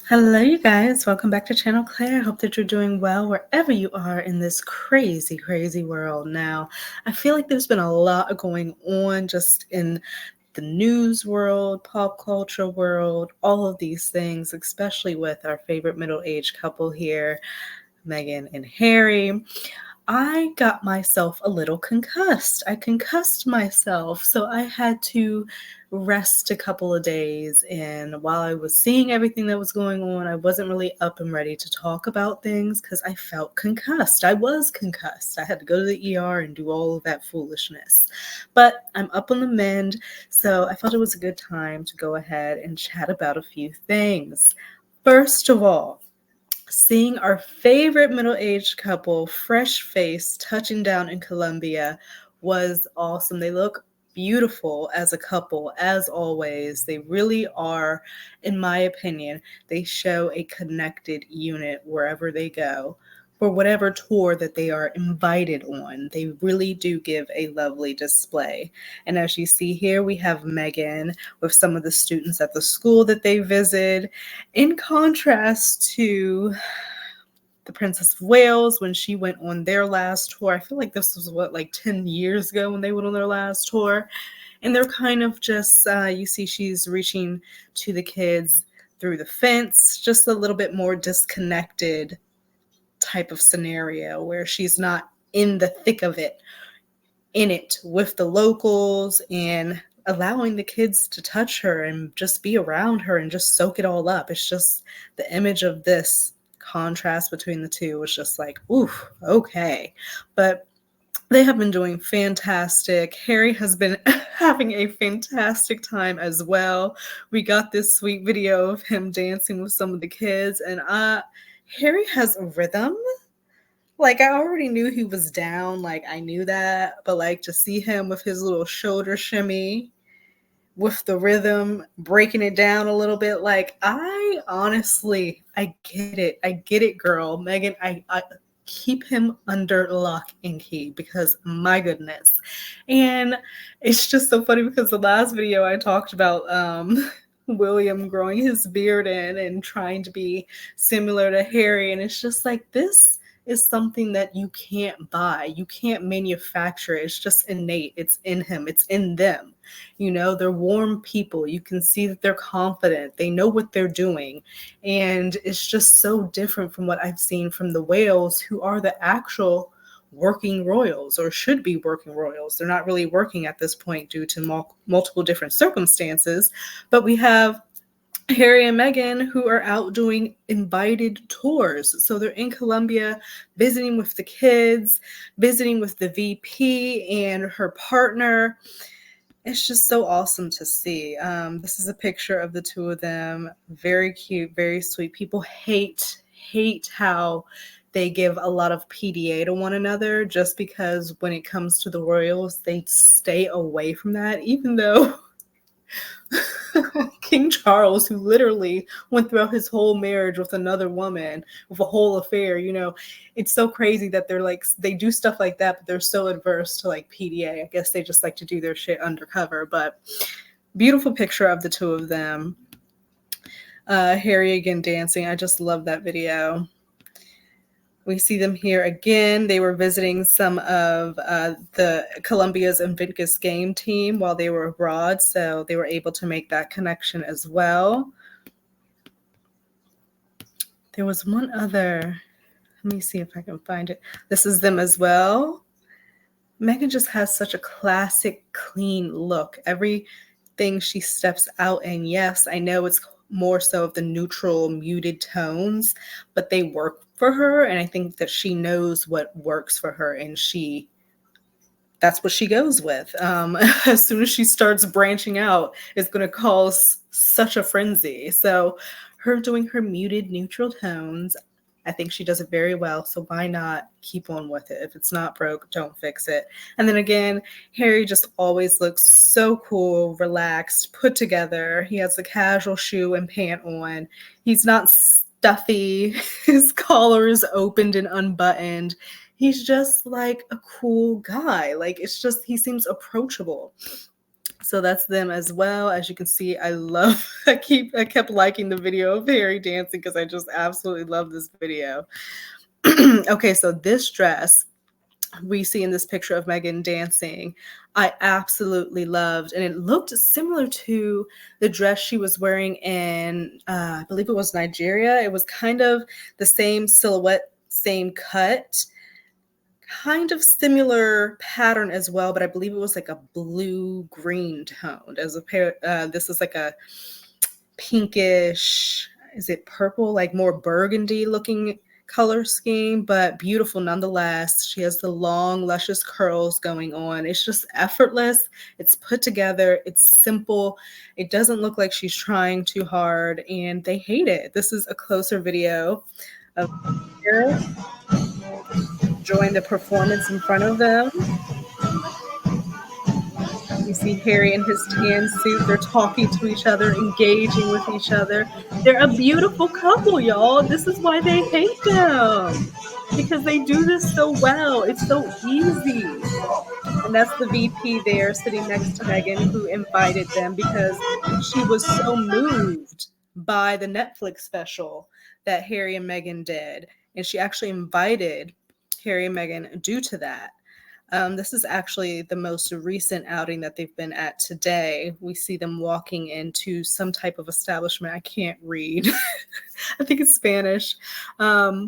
Hello, you guys. Welcome back to Channel Claire. I hope that you're doing well wherever you are in this crazy, crazy world. Now, I feel like there's been a lot going on just in the news world, pop culture world, all of these things, especially with our favorite middle-aged couple here, Meghan and Harry. I got myself a little concussed. I concussed myself, so I had to rest a couple of days. And while I was seeing everything that was going on, I wasn't really up and ready to talk about things because I felt concussed. I was concussed. I had to go to the ER and do all of that foolishness. But I'm up on the mend, so I felt it was a good time to go ahead and chat about a few things. First of all, seeing our favorite middle-aged couple, fresh face, touching down in Colombia was awesome. They look beautiful as a couple, as always. They really are, in my opinion, they show a connected unit wherever they go. For whatever tour that they are invited on, they really do give a lovely display. And as you see here, we have Meghan with some of the students at the school that they visit, in contrast to the Princess of Wales when she went on their last tour. I feel like this was like 10 years ago when they went on their last tour. And they're kind of just, you see she's reaching to the kids through the fence, just a little bit more disconnected type of scenario where she's not in the thick of it, in it with the locals and allowing the kids to touch her and just be around her and just soak it all up. It's just the image of this contrast between the two was just like, oof, okay. But they have been doing fantastic. Harry has been having a fantastic time as well. We got this sweet video of him dancing with some of the kids, and Harry has a rhythm. Like, I already knew he was down, like, I knew that, but, like, to see him with his little shoulder shimmy, with the rhythm, breaking it down a little bit, like, I honestly, I get it, girl. Meghan, I keep him under lock and key because, my goodness. And it's just so funny because the last video I talked about, William growing his beard in and trying to be similar to Harry, and it's just like, this is something that you can't buy. You can't manufacture it. It's just innate. It's in him. It's in them. You know, they're warm people. You can see that they're confident. They know what they're doing. And it's just so different from what I've seen from the Wales, who are the actual working royals, or should be working royals. They're not really working at this point due to multiple different circumstances. But we have Harry and Meghan, who are out doing invited tours. So they're in Colombia, visiting with the kids, visiting with the VP and her partner. It's just so awesome to see. This is a picture of the two of them. Very cute, very sweet. People hate how they give a lot of PDA to one another just because when it comes to the royals, they stay away from that, even though King Charles, who literally went throughout his whole marriage with another woman, with a whole affair, you know, it's so crazy that they're like, they do stuff like that, but they're so adverse to like PDA. I guess they just like to do their shit undercover. But beautiful picture of the two of them. Harry again dancing. I just love that video. We see them here again. They were visiting some of the Colombia's Invictus game team while they were abroad, so they were able to make that connection as well. There was one other. Let me see if I can find it. This is them as well. Meghan just has such a classic, clean look. Everything she steps out in, yes, I know it's more so of the neutral, muted tones, but they work for her, and I think that she knows what works for her, and that's what she goes with. As soon as she starts branching out, it's going to cause such a frenzy. So her doing her muted, neutral tones, I think she does it very well. So why not keep on with it? If it's not broke, don't fix it. And then again, Harry just always looks so cool, relaxed, put together. He has the casual shoe and pant on. He's not stuffy. His collar is opened and unbuttoned. He's just like a cool guy. Like, it's just, he seems approachable. So that's them as well. As you can see, I love I kept liking the video of Harry dancing because I just absolutely love this video. Okay, so this dress we see in this picture of Meghan dancing, I absolutely loved, and it looked similar to the dress she was wearing in, I believe it was Nigeria. It was kind of the same silhouette, same cut, kind of similar pattern as well, but I believe it was like a blue-green tone. As a pair, this is like a pinkish, is it purple, like more burgundy looking color scheme, but beautiful nonetheless. She has the long, luscious curls going on. It's just effortless. It's put together. It's simple. It doesn't look like she's trying too hard, and they hate it. This is a closer video of her enjoying the performance in front of them. You see Harry in his tan suit. They're talking to each other, engaging with each other. They're a beautiful couple, y'all. This is why they hate them, because they do this so well. It's so easy. And that's the VP there sitting next to Meghan, who invited them because she was so moved by the Netflix special that Harry and Meghan did. And she actually invited Harry and Meghan due to that. This is actually the most recent outing that they've been at today. We see them walking into some type of establishment. I can't read. I think it's Spanish. But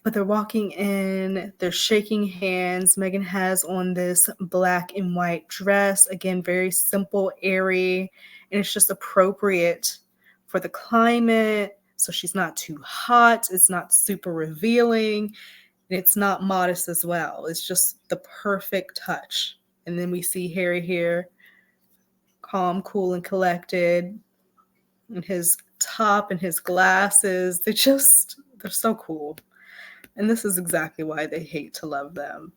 they're walking in, they're shaking hands. Meghan has on this black and white dress. Again, very simple, airy, and it's just appropriate for the climate. So she's not too hot. It's not super revealing. It's not modest as well. It's just the perfect touch. And then we see Harry here, calm, cool, and collected, in his top and his glasses. They're so cool. And this is exactly why they hate to love them.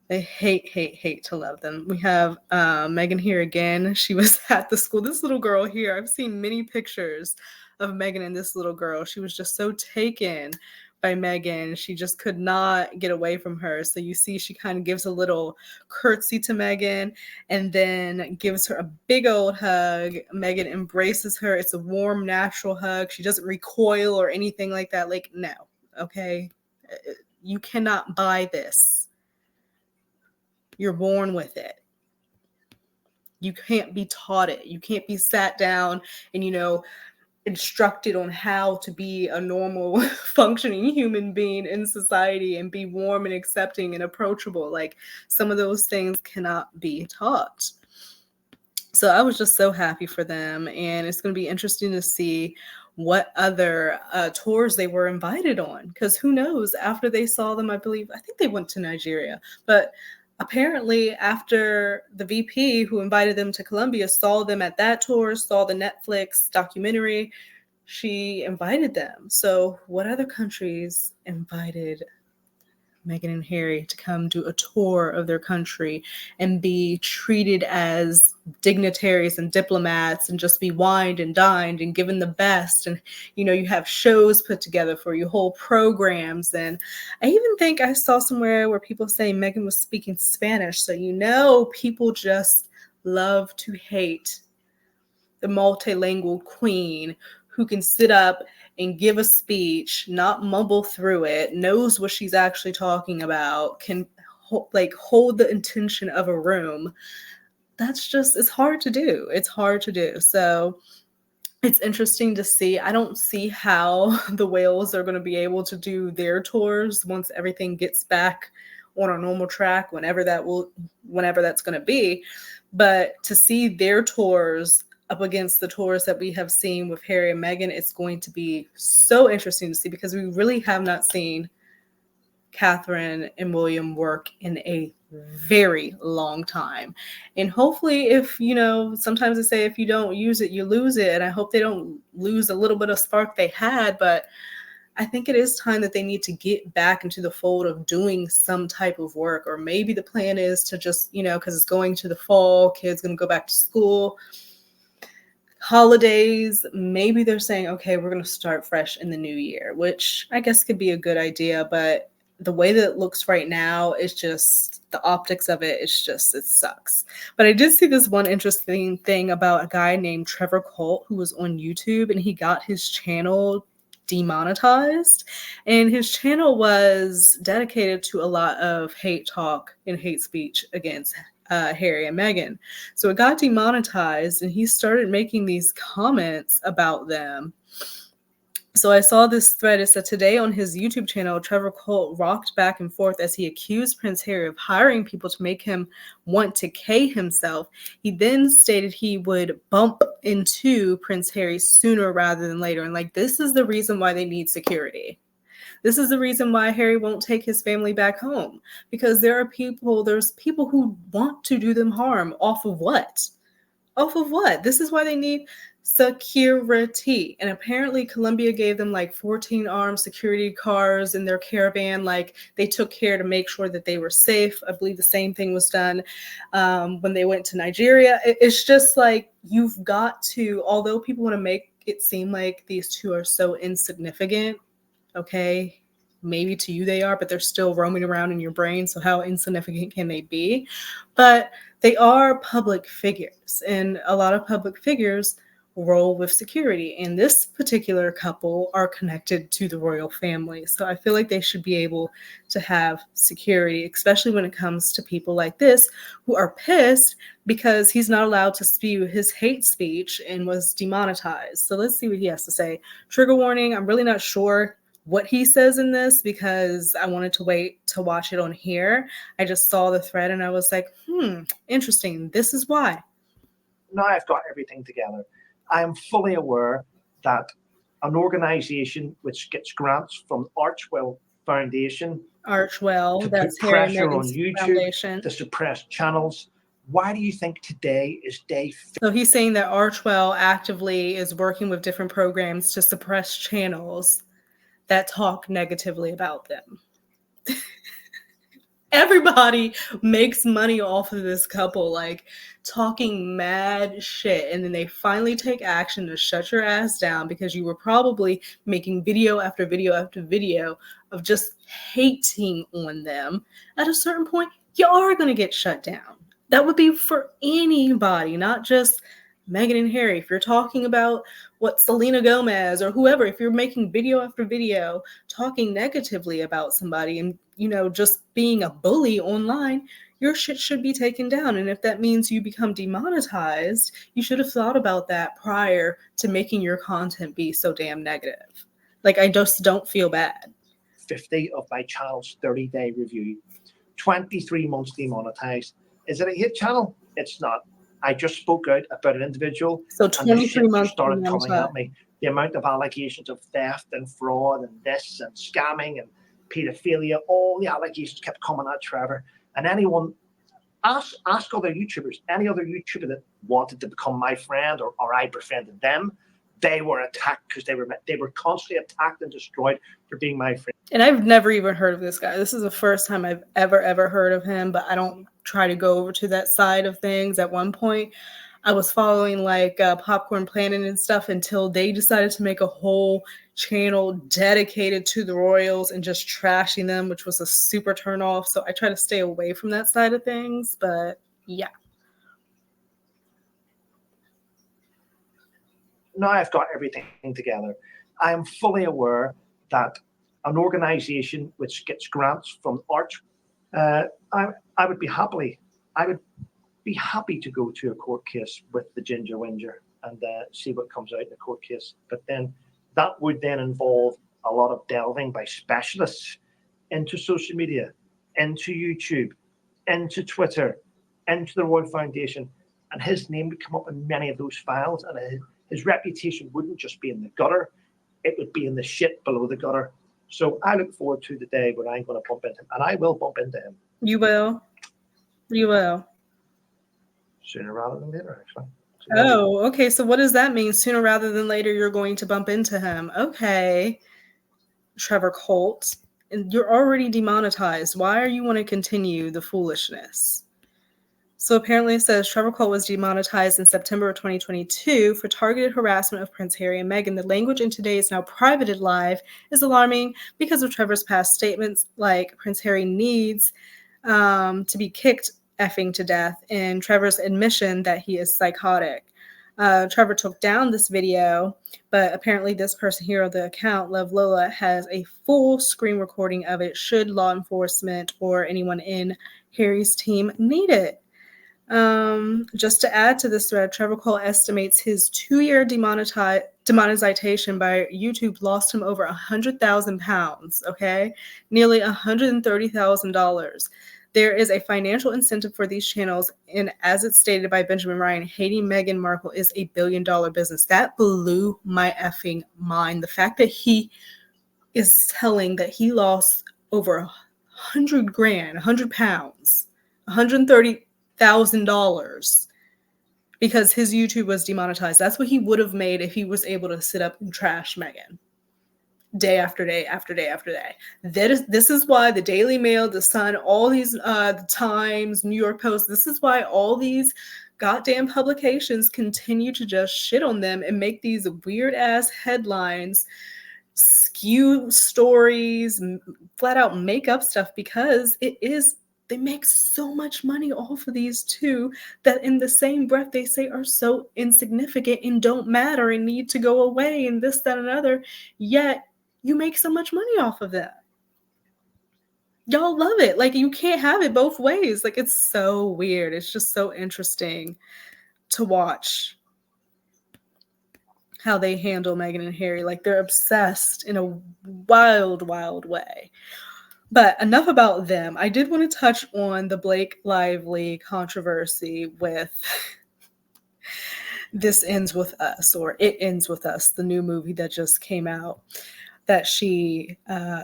They hate to love them. We have Meghan here again. She was at the school. This little girl here, I've seen many pictures of Meghan and this little girl. She was just so taken by Meghan. She just could not get away from her. So you see she kind of gives a little curtsy to Meghan and then gives her a big old hug. Meghan embraces her. It's a warm, natural hug. She doesn't recoil or anything like that. Like, no, okay? You cannot buy this. You're born with it. You can't be taught it. You can't be sat down and, instructed on how to be a normal functioning human being in society and be warm and accepting and approachable. Like, some of those things cannot be taught. So I was just so happy for them, and it's going to be interesting to see what other tours they were invited on, because who knows, after they saw them, I think they went to Nigeria, but apparently after the VP who invited them to Colombia saw them at that tour, saw the Netflix documentary, she invited them. So what other countries invited Meghan and Harry to come do a tour of their country and be treated as dignitaries and diplomats and just be wined and dined and given the best? And, you have shows put together for you, whole programs. And I even think I saw somewhere where people say Meghan was speaking Spanish. So, people just love to hate the multilingual queen who can sit up and give a speech, not mumble through it, knows what she's actually talking about, can hold the intention of a room. It's hard to do. It's hard to do. So it's interesting to see. I don't see how the Whales are going to be able to do their tours once everything gets back on a normal track, whenever that's going to be. But to see their tours up against the tours that we have seen with Harry and Meghan, it's going to be so interesting to see, because we really have not seen Catherine and William work in a very long time. And hopefully, if, sometimes they say if you don't use it, you lose it. And I hope they don't lose a little bit of spark they had, but I think it is time that they need to get back into the fold of doing some type of work. Or maybe the plan is to just, because it's going to the fall, kids going to go back to school, holidays, maybe they're saying, okay, we're going to start fresh in the new year, which I guess could be a good idea. But the way that it looks right now is just the optics of it. It's just, it sucks. But I did see this one interesting thing about a guy named Trevor Colt who was on YouTube, and he got his channel demonetized, and his channel was dedicated to a lot of hate talk and hate speech against Harry and Meghan. So it got demonetized, and he started making these comments about them. So I saw this thread. It said today on his YouTube channel, Trevor Colt rocked back and forth as he accused Prince Harry of hiring people to make him want to K himself. He then stated he would bump into Prince Harry sooner rather than later. And like, this is the reason why they need security. This is the reason why Harry won't take his family back home, because there's people who want to do them harm. Off of what? Off of what? This is why they need security. And apparently Colombia gave them like 14 armed security cars in their caravan. Like, they took care to make sure that they were safe. I believe the same thing was done when they went to Nigeria. It's just like, you've got to, although people want to make it seem like these two are so insignificant, okay, maybe to you they are, but they're still roaming around in your brain. So how insignificant can they be? But they are public figures, and a lot of public figures roll with security. And this particular couple are connected to the royal family. So I feel like they should be able to have security, especially when it comes to people like this who are pissed because he's not allowed to spew his hate speech and was demonetized. So let's see what he has to say. Trigger warning, I'm really not sure what he says in this because I wanted to wait to watch it on here. I just saw the thread and I was like, interesting. This is why. Now I've got everything together. I am fully aware that an organization which gets grants from Archwell Foundation Archwell, to that's put Harry and pressure on Meghan's YouTube foundation. to suppress channels. Why do you think today is day 50? So he's saying that Archwell actively is working with different programs to suppress channels that talk negatively about them. Everybody makes money off of this couple, like talking mad shit, and then they finally take action to shut your ass down because you were probably making video after video after video of just hating on them. At a certain point, you are going to get shut down. That would be for anybody, not just Meghan and Harry. If you're talking about what Selena Gomez or whoever, if you're making video after video talking negatively about somebody and, just being a bully online, your shit should be taken down. And if that means you become demonetized, you should have thought about that prior to making your content be so damn negative. Like, I just don't feel bad. 50 of my channel's 30-day review, 23 months demonetized. Is it a hate channel? It's not. I just spoke out about an individual, So and the 23 shit months started coming at me. The amount of allegations of theft and fraud and this and scamming and pedophilia, all the allegations kept coming at Trevor. And anyone, ask other YouTubers, any other YouTuber that wanted to become my friend or I befriended them, they were attacked because they were constantly attacked and destroyed for being my friend. And I've never even heard of this guy. This is the first time I've ever heard of him, but I don't try to go over to that side of things. At one point, I was following like Popcorn Planet and stuff until they decided to make a whole channel dedicated to the royals and just trashing them, which was a super turn off. So I try to stay away from that side of things, but yeah. Now I've got everything together. I am fully aware that an organization which gets grants from I would be happy to go to a court case with the Ginger Whinger and see what comes out in the court case. But then that would then involve a lot of delving by specialists into social media, into YouTube, into Twitter, into the Royal Foundation, and his name would come up in many of those files, and his reputation wouldn't just be in the gutter, it would be in the shit below the gutter. So I look forward to the day when I'm going to bump into him, and I will bump into him. You will. You will. Sooner rather than later, actually. Oh, okay. So what does that mean? Sooner rather than later, you're going to bump into him. Okay. Trevor Colt. And you're already demonetized. Why are you want to continue the foolishness? So apparently it says Trevor Cole was demonetized in September of 2022 for targeted harassment of Prince Harry and Meghan. The language in today's now privated live is alarming because of Trevor's past statements like Prince Harry needs to be kicked effing to death and Trevor's admission that he is psychotic. Trevor took down this video, but apparently this person here on the account, Love Lola, has a full screen recording of it should law enforcement or anyone in Harry's team need it. Just to add to this thread, Trevor Cole estimates his 2-year demonetization by YouTube lost him over £100,000, okay? Nearly $130,000. There is a financial incentive for these channels, and as it's stated by Benjamin Ryan, hating Meghan Markle is a billion-dollar business. That blew my effing mind. The fact that he is telling that he lost over £100,000, £100, $130,000 because his YouTube was demonetized. That's what he would have made if he was able to sit up and trash Meghan day after day after day after day. This is why the Daily Mail, the Sun, all these the Times, New York Post, this is why all these goddamn publications continue to just shit on them and make these weird ass headlines, skew stories, flat out make up stuff, because they make so much money off of these two that in the same breath they say are so insignificant and don't matter and need to go away and this, that, and other, yet you make so much money off of that. Y'all love it. Like, you can't have it both ways. Like, it's so weird. It's just so interesting to watch how they handle Meghan and Harry. Like, they're obsessed in a wild, wild way. But enough about them. I did want to touch on the Blake Lively controversy with This Ends With Us, or It Ends With Us, the new movie that just came out that she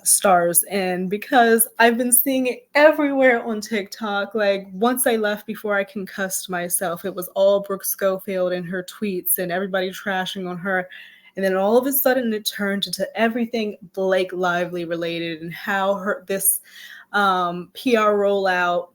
stars in, because I've been seeing it everywhere on TikTok. Like, once I left, before I concussed myself, it was all Brooke Schofield and her tweets and everybody trashing on her. And then all of a sudden it turned into everything Blake Lively related, and how this PR rollout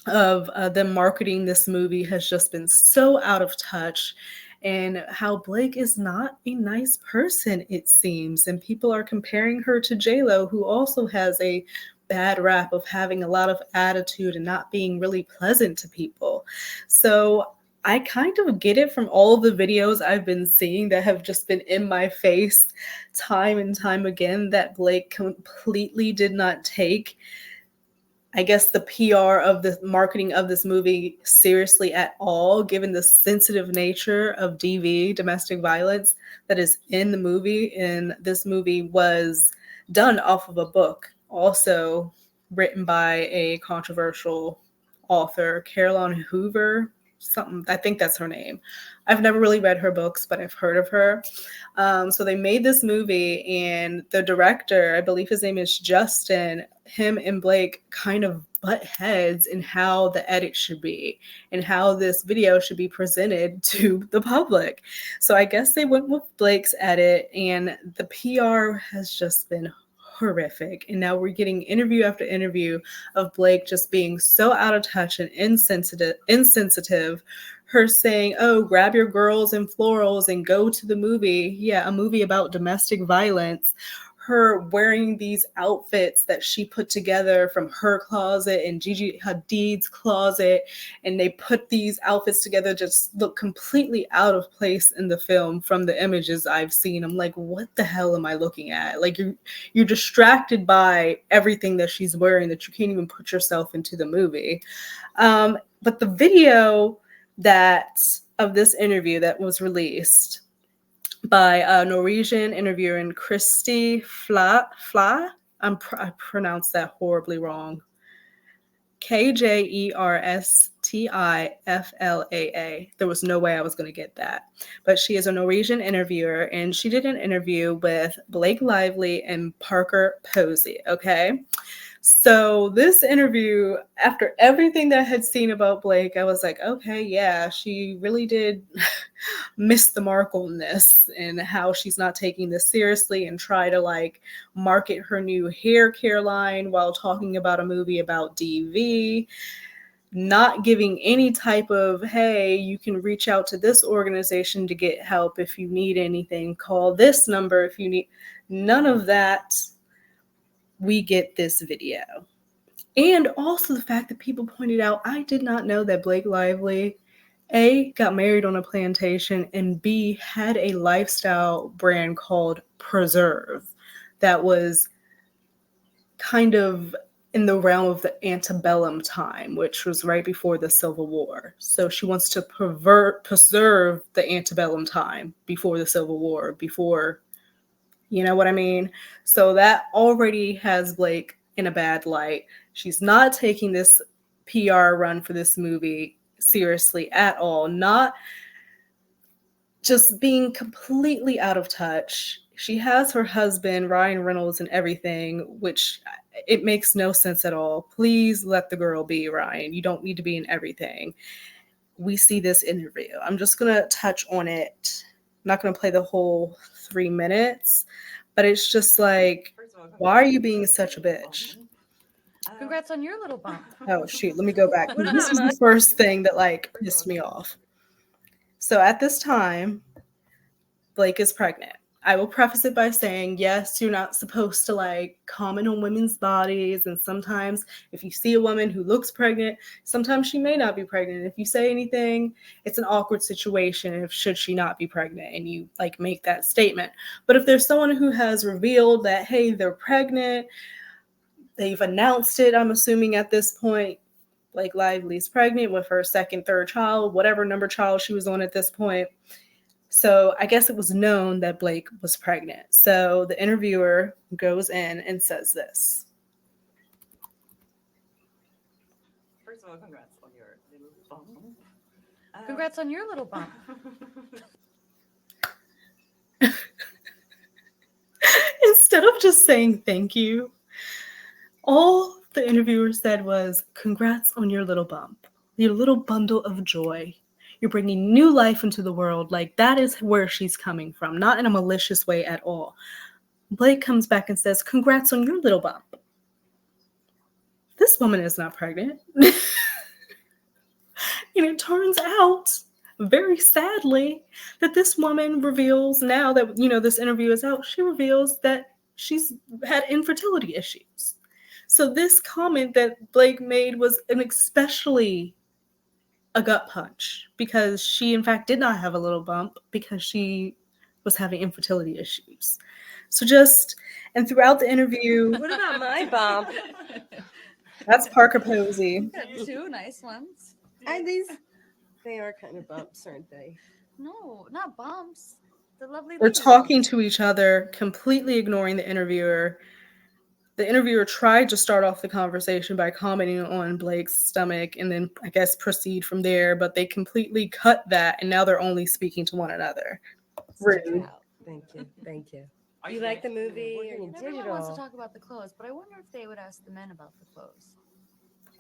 of them marketing this movie has just been so out of touch, and how Blake is not a nice person, it seems. And people are comparing her to J-Lo, who also has a bad rap of having a lot of attitude and not being really pleasant to people. So I kind of get it from all of the videos I've been seeing that have just been in my face time and time again, that Blake completely did not take, I guess, the PR of the marketing of this movie seriously at all, given the sensitive nature of DV, domestic violence, that is in the movie. And this movie was done off of a book, also written by a controversial author, Caroline Hoover, something, I think that's her name. I've never really read her books, but I've heard of her. So they made this movie, and the director, I believe his name is Justin, him and Blake kind of butt heads in how the edit should be and how this video should be presented to the public. So I guess they went with Blake's edit, and the PR has just been horrific. And now we're getting interview after interview of Blake just being so out of touch and insensitive. Her saying, oh, grab your girls and florals and go to the movie. Yeah, a movie about domestic violence. Her wearing these outfits that she put together from her closet and Gigi Hadid's closet, and they put these outfits together, just look completely out of place in the film from the images I've seen. I'm like, what the hell am I looking at? Like, you're distracted by everything that she's wearing that you can't even put yourself into the movie. But the video of this interview that was released by a Norwegian interviewer, and Kristi Fla. I pronounced that horribly wrong. Kjerstiflaa. There was no way I was going to get that. But she is a Norwegian interviewer, and she did an interview with Blake Lively and Parker Posey, okay? So this interview, after everything that I had seen about Blake, I was like, okay, yeah, she really did miss the mark on this, and how she's not taking this seriously and try to like market her new hair care line while talking about a movie about DV. not giving any type of, hey, you can reach out to this organization to get help if you need anything, call this number if you need. None of that. We get this video. And also the fact that people pointed out, I did not know that Blake Lively, A, got married on a plantation, and B, had a lifestyle brand called Preserve that was kind of in the realm of the antebellum time, which was right before the Civil War. So she wants to preserve the antebellum time before the Civil War, before, you know what I mean? So that already has Blake in a bad light. She's not taking this PR run for this movie seriously at all. Not just being completely out of touch. She has her husband, Ryan Reynolds, and everything, which it makes no sense at all. Please let the girl be, Ryan. You don't need to be in everything. We see this interview. I'm just going to touch on it. I'm not going to play the whole 3 minutes, but it's just like, why are you being such a bitch? Congrats on your little bump. Oh, shoot. Let me go back. This is the first thing that, like, pissed me off. So at this time, Blake is pregnant. I will preface it by saying, yes, you're not supposed to like comment on women's bodies. And sometimes if you see a woman who looks pregnant, sometimes she may not be pregnant. If you say anything, it's an awkward situation if should she not be pregnant and you like make that statement. But if there's someone who has revealed that, hey, they're pregnant, they've announced it, I'm assuming at this point, Blake Lively's pregnant with her second, third child, whatever number child she was on at this point. So I guess it was known that Blake was pregnant. So the interviewer goes in and says this. First of all, congrats on your little bump. Congrats on your little bump. Instead of just saying thank you, all the interviewer said was, congrats on your little bump, your little bundle of joy. You're bringing new life into the world. Like, that is where she's coming from, not in a malicious way at all. Blake comes back and says, congrats on your little bump. This woman is not pregnant. And it turns out, very sadly, that this woman reveals now that, this interview is out, she reveals that she's had infertility issues. So this comment that Blake made was an especially a gut punch because she in fact did not have a little bump because she was having infertility issues. So and throughout the interview, what about my bump? That's Parker Posey. Got two nice ones. They are kind of bumps, aren't they? No, not bumps. The lovely. They're talking to each other, completely ignoring the interviewer. The interviewer tried to start off the conversation by commenting on Blake's stomach and then, I guess, proceed from there, but they completely cut that, and now they're only speaking to one another. Rude. Thank you. You like the movie? Everyone wants to talk about the clothes, but I wonder if they would ask the men about the clothes.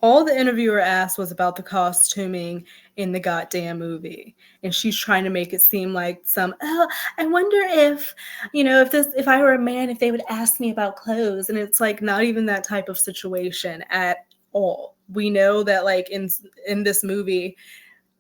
All the interviewer asked was about the costuming in the goddamn movie. And she's trying to make it seem like I wonder if I were a man, if they would ask me about clothes. And it's like not even that type of situation at all. We know that like in this movie,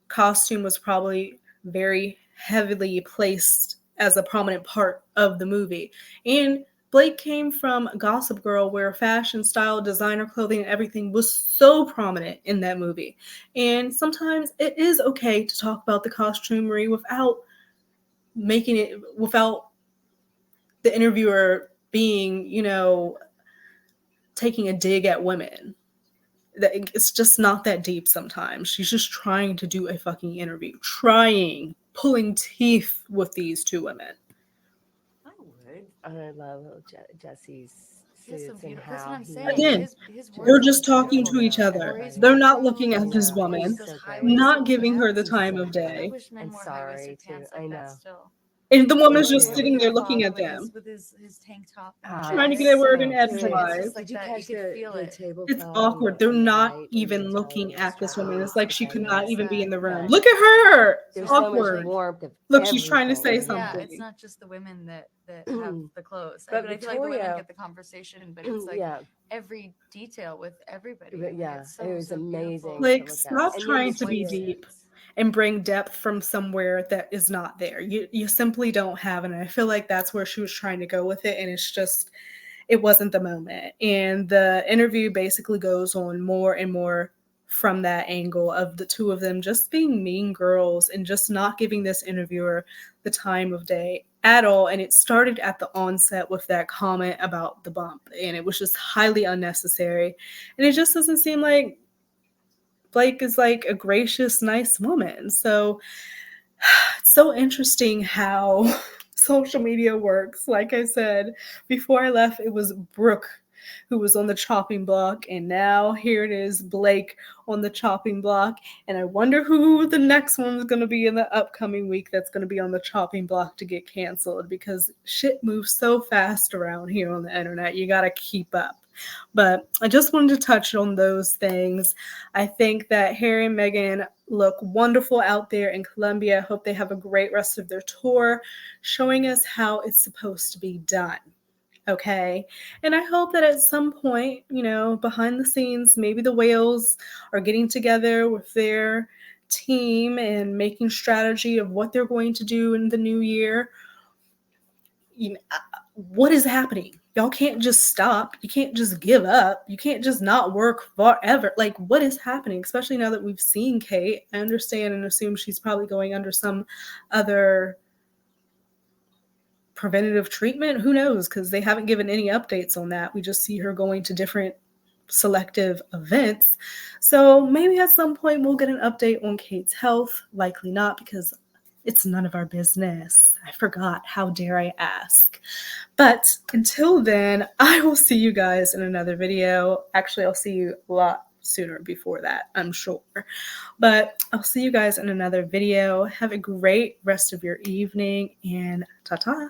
costume was probably very heavily placed as a prominent part of the movie. And Blake came from Gossip Girl, where fashion, style, designer clothing, and everything was so prominent in that movie. And sometimes it is okay to talk about the costumery without the interviewer being, taking a dig at women. It's just not that deep sometimes. She's just trying to do a fucking interview, pulling teeth with these two women. I love Jesse's suits and that's what I'm saying. Again, they're just talking to each other. They're not looking at this woman, not giving her the time of day. I'm sorry, too. I know. And the woman's just Yeah. sitting there looking at them, with his tank top, trying to get a word in Serious. edgewise. It's like Did you that. You catch could feel the it. tablecloth? It's and awkward. They're and the not light even and the looking towels, at this woman. the It's like she could not Notice even be that. in the room. Yeah. Look at her. There's so much Awkward. warmth of Look, she's trying to everything. say Yeah, something. it's not just the women that have the clothes. But I feel like the women Victoria- get the conversation, but it's like yeah, every detail with everybody. But Like, yeah, it's so, it was so amazing. beautiful. Like, to look at. stop And trying the to be voices. deep and bring depth from somewhere that is not there. You simply don't have it. And I feel like that's where she was trying to go with it. And it's just, it wasn't the moment. And the interview basically goes on more and more from that angle of the two of them just being mean girls and just not giving this interviewer the time of day at all. And it started at the onset with that comment about the bump. And it was just highly unnecessary. And it just doesn't seem like Blake is like a gracious, nice woman. So it's so interesting how social media works. Like I said, before I left, it was Brooke who was on the chopping block, and now here it is, Blake on the chopping block. And I wonder who the next one's going to be in the upcoming week that's going to be on the chopping block to get canceled, because shit moves so fast around here on the internet. You got to keep up. But I just wanted to touch on those things. I think that Harry and Meghan look wonderful out there in Colombia. I hope they have a great rest of their tour, showing us how it's supposed to be done. Okay. And I hope that at some point, behind the scenes, maybe the whales are getting together with their team and making strategy of what they're going to do in the new year. What is happening? Y'all can't just stop. You can't just give up. You can't just not work forever. Like, what is happening? Especially now that we've seen Kate. I understand and assume she's probably going under some other preventative treatment. Who knows? Because they haven't given any updates on that. We just see her going to different selective events. So maybe at some point we'll get an update on Kate's health. Likely not, because it's none of our business. I forgot. How dare I ask? But until then, I will see you guys in another video. Actually, I'll see you a lot sooner before that, I'm sure. But I'll see you guys in another video. Have a great rest of your evening, and ta-ta.